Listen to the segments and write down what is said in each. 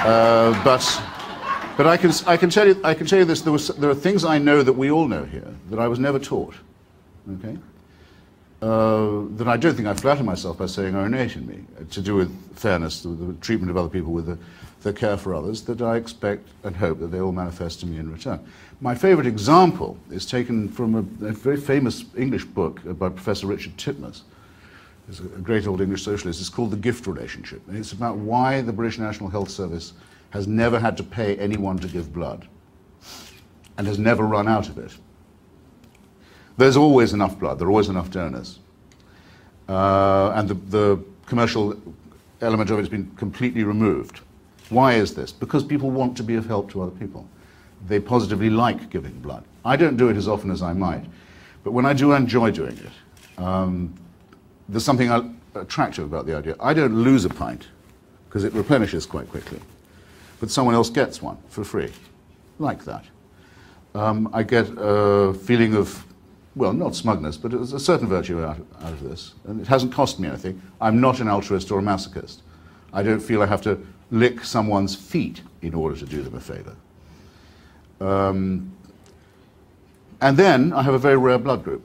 But I can tell you this. There are things I know that we all know here that I was never taught. Okay. That I don't think I flatter myself by saying are innate in me, to do with fairness, the treatment of other people, with the care for others, that I expect and hope that they all manifest to me in return. My favorite example is taken from a very famous English book by Professor Richard Titmuss. He's a great old English socialist. It's called The Gift Relationship, and it's about why the British National Health Service has never had to pay anyone to give blood and has never run out of it. There's always enough blood, there are always enough donors. And the commercial element of it has been completely removed. Why is this? Because people want to be of help to other people. They positively like giving blood. I don't do it as often as I might, but when I do, I enjoy doing it. There's something attractive about the idea. I don't lose a pint, because it replenishes quite quickly, but someone else gets one for free, like that. I get a feeling of, well, not smugness, but there's a certain virtue out of this. And it hasn't cost me anything. I'm not an altruist or a masochist. I don't feel I have to lick someone's feet in order to do them a favor. And then I have a very rare blood group.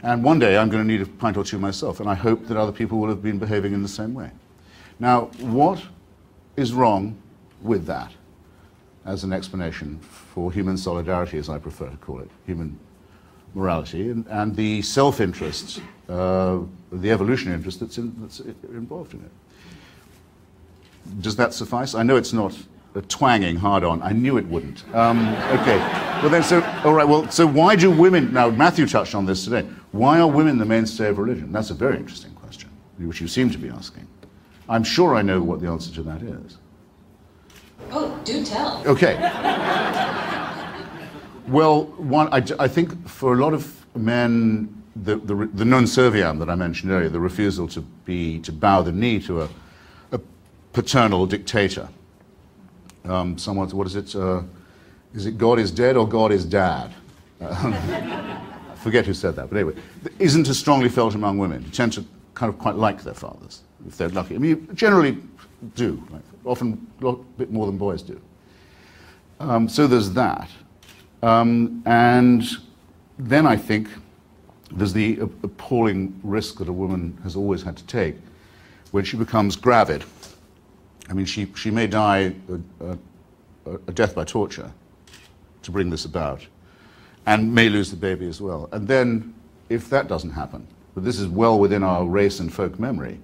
And one day I'm going to need a pint or two myself, and I hope that other people will have been behaving in the same way. Now, what is wrong with that as an explanation for human solidarity, as I prefer to call it, human morality, and the self-interest, the evolutionary interest that's involved in it? Does that suffice? I know it's not a twanging hard-on. I knew it wouldn't. Okay. Well then, all right, well, so why do women, now Matthew touched on this today, why are women the mainstay of religion? That's a very interesting question, which you seem to be asking. I'm sure I know what the answer to that is. Oh, do tell. Okay. Well, I think for a lot of men, the non serviam that I mentioned earlier, the refusal to bow the knee to a paternal dictator. What is it? Is it God is dead or God is dad? I forget who said that, but anyway, isn't as strongly felt among women. They tend to kind of quite like their fathers, if they're lucky. I mean, you generally do, right? Often a bit more than boys do. So there's that. And then I think there's the appalling risk that a woman has always had to take when she becomes gravid. I mean, she may die a death by torture to bring this about, and may lose the baby as well. And then, if that doesn't happen, but this is well within our race and folk memory,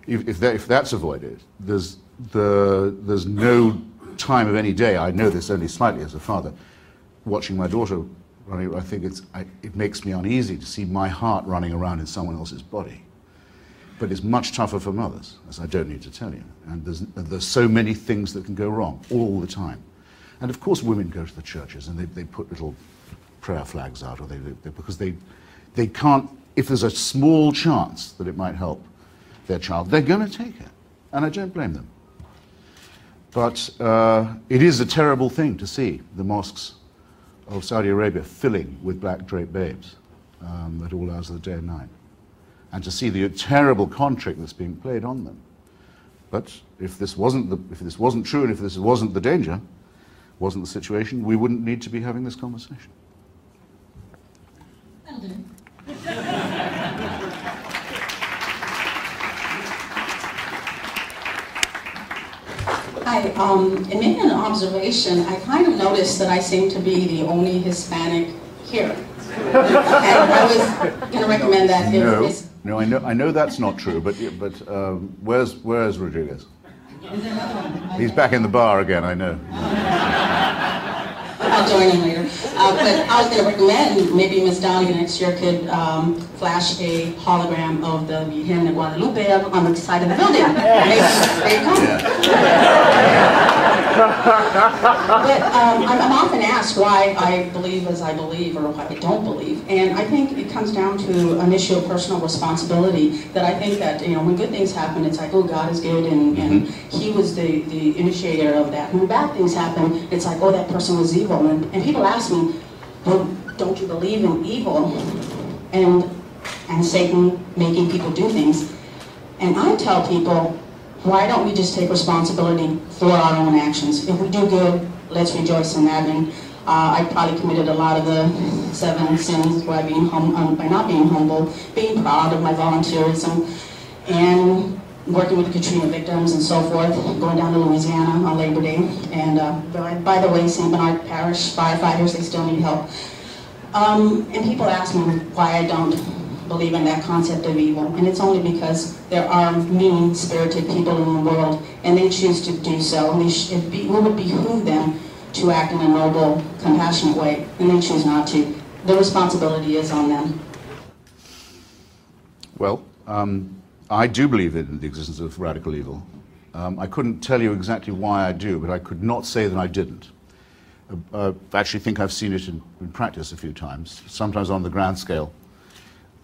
if that's avoided, there's no time of any day, I know this only slightly as a father, watching my daughter running, I think it makes me uneasy to see my heart running around in someone else's body. But it's much tougher for mothers, as I don't need to tell you. And there's so many things that can go wrong all the time. And of course women go to the churches and they put little prayer flags out, or because they can't, if there's a small chance that it might help their child, they're going to take it. And I don't blame them. But it is a terrible thing to see the mosques of Saudi Arabia filling with black draped babes at all hours of the day and night, and to see the terrible con trick that's being played on them. But if this wasn't true, and if this wasn't the danger, wasn't the situation, we wouldn't need to be having this conversation. That'll do. Hi, in making an observation, I kind of noticed that I seem to be the only Hispanic here. And I was going to recommend that if No, I know that's not true, but where's Rodriguez? He's back in the bar again, I know. I'll join him later. But I was going to recommend maybe Ms. Dahlia next year could flash a hologram of the Virgen de Guadalupe on the side of the building. Maybe there you go. But I'm often asked why I believe as I believe or why I don't believe, and I think it comes down to an issue of personal responsibility. That I think that when good things happen, it's like, oh, God is good, and He was the initiator of that. When bad things happen, it's like, oh, that person was evil. And people ask me, well, don't you believe in evil and Satan making people do things? And I tell people, why don't we just take responsibility for our own actions? If we do good, let's rejoice in that. And I probably committed a lot of the 7 sins by not being humble, being proud of my volunteerism, and working with the Katrina victims and so forth, going down to Louisiana on Labor Day. And by the way, St. Bernard Parish firefighters, they still need help. And people ask me why I don't believe in that concept of evil. And it's only because there are mean-spirited people in the world, and they choose to do so. And it would behoove them to act in a noble, compassionate way, and they choose not to. The responsibility is on them. Well, I do believe in the existence of radical evil. I couldn't tell you exactly why I do, but I could not say that I didn't. I actually think I've seen it in practice a few times, sometimes on the grand scale,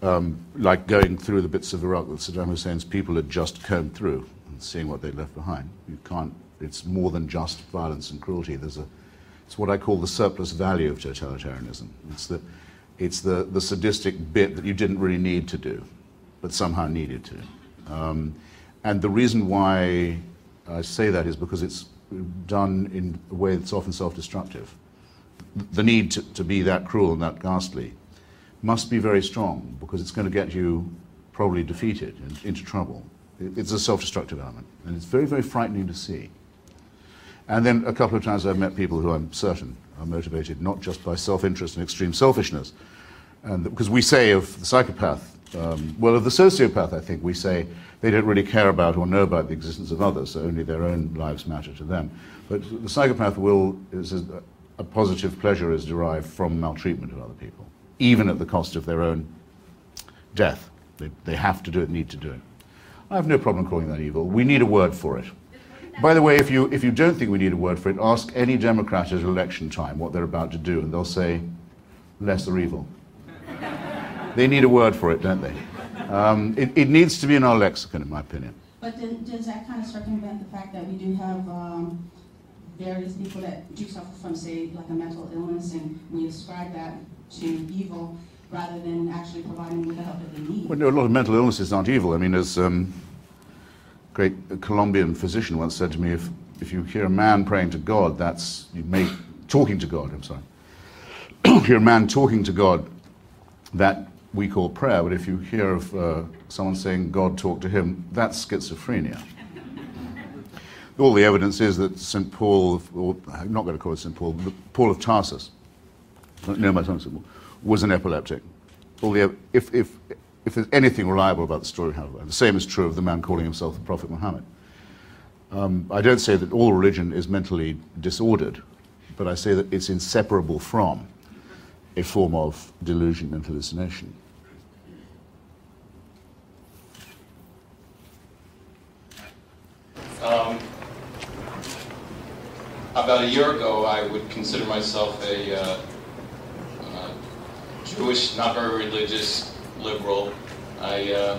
like going through the bits of Iraq that Saddam Hussein's people had just combed through and seeing what they'd left behind. You can't, it's more than just violence and cruelty. It's what I call the surplus value of totalitarianism. It's the sadistic bit that you didn't really need to do, but somehow needed to. And the reason why I say that is because it's done in a way that's often self-destructive. The need to be that cruel and that ghastly must be very strong, because it's going to get you probably defeated and into trouble. It's a self-destructive element, and it's very, very frightening to see. And then a couple of times I've met people who I'm certain are motivated not just by self-interest and extreme selfishness. And because we say of the psychopath, well, of the sociopath, I think, we say they don't really care about or know about the existence of others, so only their own lives matter to them. But the psychopath a positive pleasure is derived from maltreatment of other people, even at the cost of their own death. They have to do it, need to do it. I have no problem calling that evil. We need a word for it. By the way, if you don't think we need a word for it, ask any Democrat at election time what they're about to do, and they'll say, lesser evil. They need a word for it, don't they? It needs to be in our lexicon, in my opinion. But does that kind of circumvent the fact that we do have various people that do suffer from, say, like a mental illness, and we ascribe that to evil rather than actually providing them with the help that they need? Well, no, a lot of mental illnesses aren't evil. I mean, as great Colombian physician once said to me, if you hear a man praying to God, talking to God, I'm sorry. You hear a man talking to God, that we call prayer, but if you hear of someone saying God talked to him, that's schizophrenia. All the evidence is that St. Paul, or I'm not going to call it St. Paul, but Paul of Tarsus, no, my tongue's was an epileptic. If there's anything reliable about the story, however, the same is true of the man calling himself the Prophet Muhammad. I don't say that all religion is mentally disordered, but I say that it's inseparable from a form of delusion and hallucination. About a year ago, I would consider myself a Jewish, not very religious, liberal. I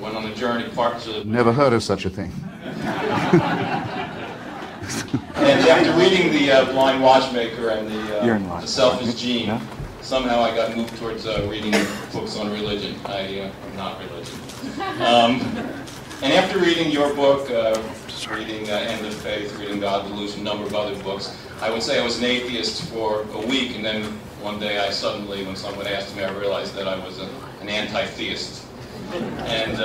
went on a journey, Never heard of such a thing. And after reading The Blind Watchmaker and The Selfish Gene, somehow I got moved towards reading books on religion. I am not religion. And after reading your book, reading End of Faith, reading God, Delusion, a number of other books, I would say I was an atheist for a week, and then one day I suddenly, when someone asked me, I realized that I was an anti-theist. And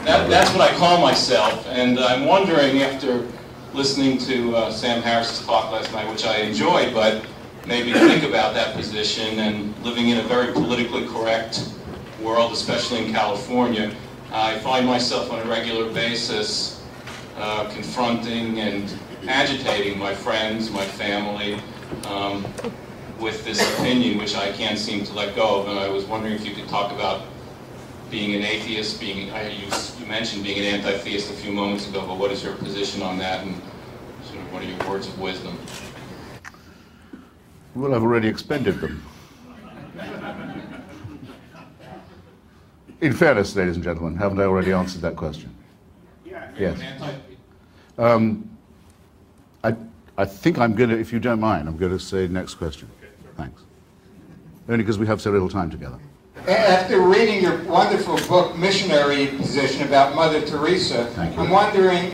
that's what I call myself. And I'm wondering, after listening to Sam Harris's talk last night, which I enjoyed, but maybe think about that position, and living in a very politically correct world, especially in California, I find myself on a regular basis confronting and agitating my friends, my family, with this opinion which I can't seem to let go of. And I was wondering if you could talk about being an atheist, you mentioned being an anti-theist a few moments ago, but what is your position on that, and sort of what are your words of wisdom? Well, I've already expended them. In fairness, ladies and gentlemen, haven't I already answered that question? Yeah. Yes. I think I'm going to, if you don't mind, I'm going to say next question. Thanks. Only because we have so little time together. After reading your wonderful book, Missionary Position, about Mother Teresa, Thank you. I'm wondering